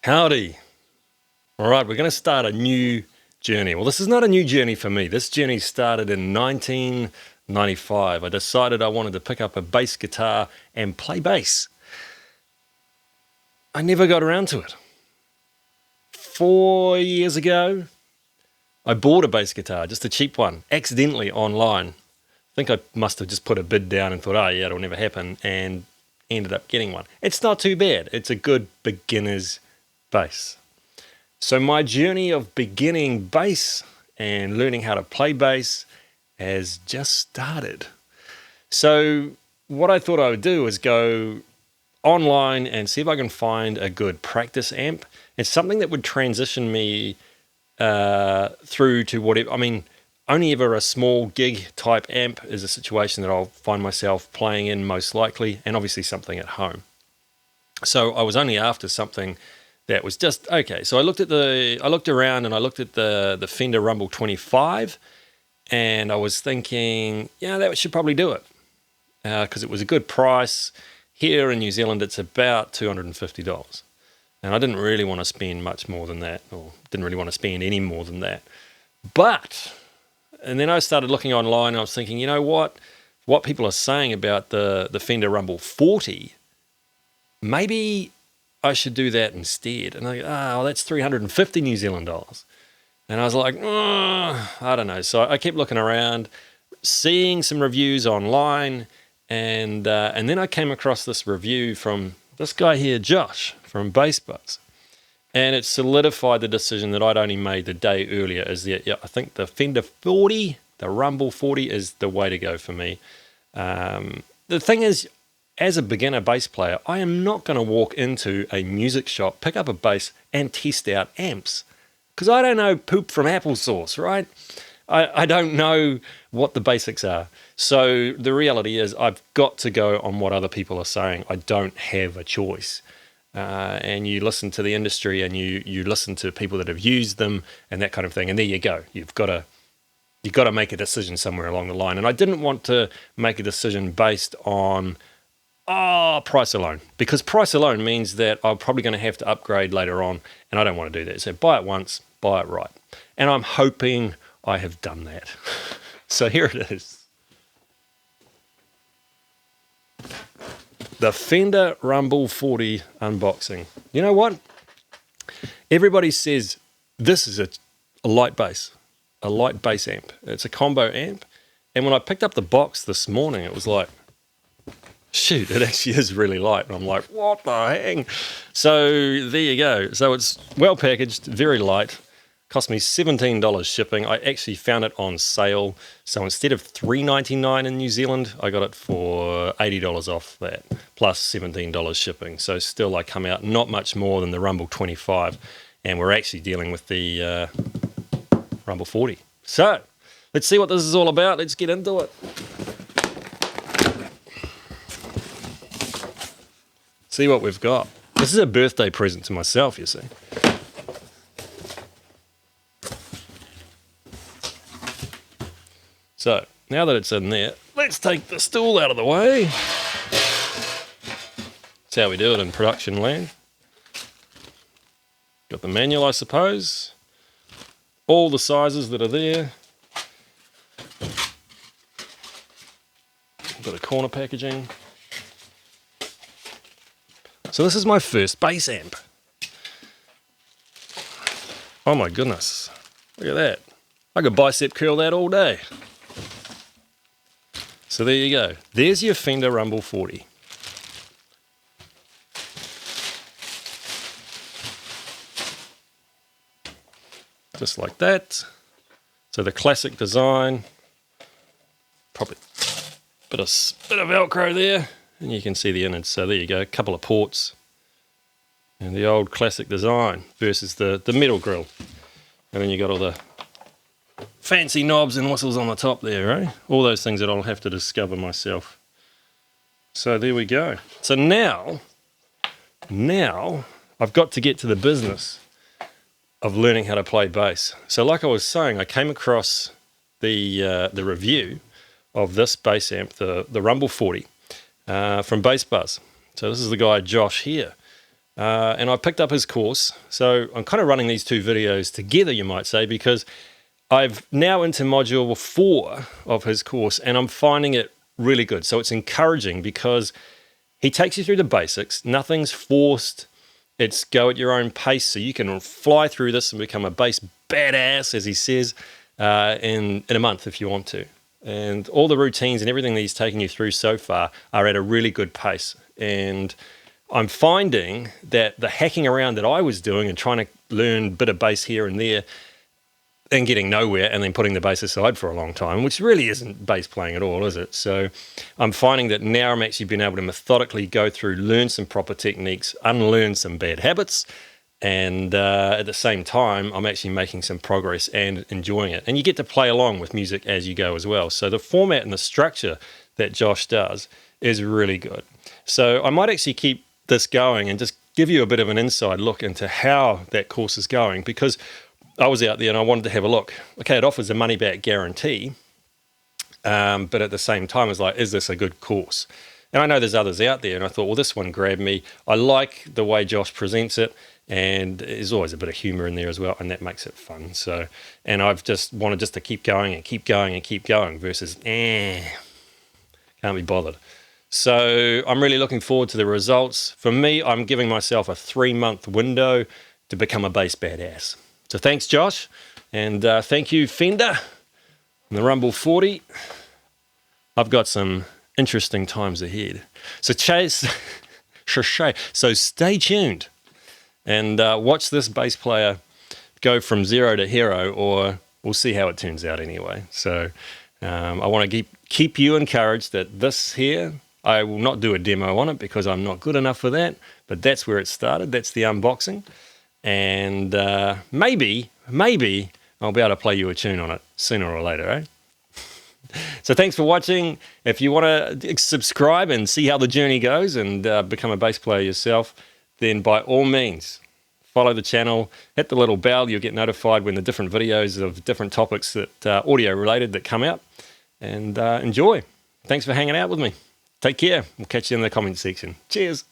Howdy. All right, we're going to start a new journey. Well, this is not a new journey for me. This journey started in 1995. I decided I wanted to pick up a bass guitar and play bass. I never got around to it. 4 years ago, I bought a bass guitar, just a cheap one, accidentally online. I think I must have just put a bid down and thought, oh yeah, it'll never happen, and ended up getting one. It's not too bad. It's a good beginner's bass. So my journey of beginning bass and learning how to play bass has just started. So what I thought I would do is go online and see if I can find a good practice amp. It's something that would transition me through to whatever. I mean, only ever a small gig type amp is a situation that I'll find myself playing in most likely, and obviously something at home. So I was only after something that was just okay. So I looked around and I looked at the Fender Rumble 25, and I was thinking, yeah, that should probably do it because it was a good price. Here in New Zealand, it's about $250, and I didn't really want to spend much more than that, or didn't really want to spend any more than that. And then I started looking online, and I was thinking, you know what people are saying about the Fender Rumble 40, maybe I should do that instead. And I go, well, that's 350 New Zealand dollars. And I was like, I don't know. So I kept looking around, seeing some reviews online, and then I came across this review from this guy here, Josh, from Bass Buzz. And it solidified the decision that I'd only made the day earlier, I think the Fender 40, the Rumble 40 is the way to go for me. The thing is, as a beginner bass player, I am not going to walk into a music shop, pick up a bass, and test out amps. Because I don't know poop from applesauce, right? I don't know what the basics are. So the reality is I've got to go on what other people are saying. I don't have a choice. And you listen to the industry, and you listen to people that have used them and that kind of thing. And there you go. You've got to make a decision somewhere along the line. And I didn't want to make a decision based on price alone, because price alone means that I'm probably going to have to upgrade later on, and I don't want to do that. So buy it once, buy it right. And I'm hoping I have done that. So here it is. The Fender Rumble 40 unboxing. You know what? Everybody says this is a light bass amp. It's a combo amp. And when I picked up the box this morning, it was like, shoot, it actually is really light. And I'm like, what the hang? So there you go. So it's well packaged, very light. Cost me $17 shipping. I actually found it on sale. So instead of $3.99 in New Zealand, I got it for $80 off that, plus $17 shipping. So still I come out not much more than the Rumble 25. And we're actually dealing with the Rumble 40. So let's see what this is all about. Let's get into it. See what we've got. This is a birthday present to myself, you see. So, now that it's in there, let's take the stool out of the way. That's how we do it in production land. Got the manual, I suppose. All the sizes that are there. Got a corner packaging. So this is my first bass amp. Oh my goodness. Look at that. I could bicep curl that all day. So there you go. There's your Fender Rumble 40. Just like that. So the classic design. Probably a bit of Velcro there. And you can see the innards. So there you go, a couple of ports. And the old classic design versus the metal grill. And then you got all the fancy knobs and whistles on the top there, eh? All those things that I'll have to discover myself. So there we go. So now I've got to get to the business of learning how to play bass. So like I was saying, I came across the review of this bass amp, the Rumble 40, from Bass Buzz. So this is the guy Josh here. and I picked up his course. So I'm kind of running these two videos together, you might say, because I've now into module 4 of his course, and I'm finding it really good. So it's encouraging because he takes you through the basics. Nothing's forced. It's go at your own pace, so you can fly through this and become a bass badass, as he says, in a month if you want to. And all the routines and everything that he's taken you through so far are at a really good pace. And I'm finding that the hacking around that I was doing and trying to learn a bit of bass here and there and getting nowhere and then putting the bass aside for a long time, which really isn't bass playing at all, is it? So I'm finding that now I'm actually being able to methodically go through, learn some proper techniques, unlearn some bad habits, and at the same time, I'm actually making some progress and enjoying it. And you get to play along with music as you go as well. So the format and the structure that Josh does is really good. So I might actually keep this going and just give you a bit of an inside look into how that course is going, because I was out there and I wanted to have a look. Okay, it offers a money-back guarantee, but at the same time, it's like, is this a good course? And I know there's others out there, and I thought, well, this one grabbed me. I like the way Josh presents it, and there's always a bit of humor in there as well, and that makes it fun. So, and I've just wanted just to keep going and keep going and keep going versus, can't be bothered. So I'm really looking forward to the results. For me, I'm giving myself a 3-month window to become a bass badass. So thanks, Josh, and thank you, Fender, and the Rumble 40. I've got some interesting times ahead. So so stay tuned and watch this bass player go from zero to hero, or we'll see how it turns out anyway. So I want to keep you encouraged that this here, I will not do a demo on it because I'm not good enough for that, but that's where it started. That's the unboxing. And maybe I'll be able to play you a tune on it sooner or later, eh? So thanks for watching. If you want to subscribe and see how the journey goes and become a bass player yourself, then by all means, follow the channel, hit the little bell. You'll get notified when the different videos of different topics that audio related that come out, and enjoy. Thanks for hanging out with me. Take care. We'll catch you in the comment section. Cheers.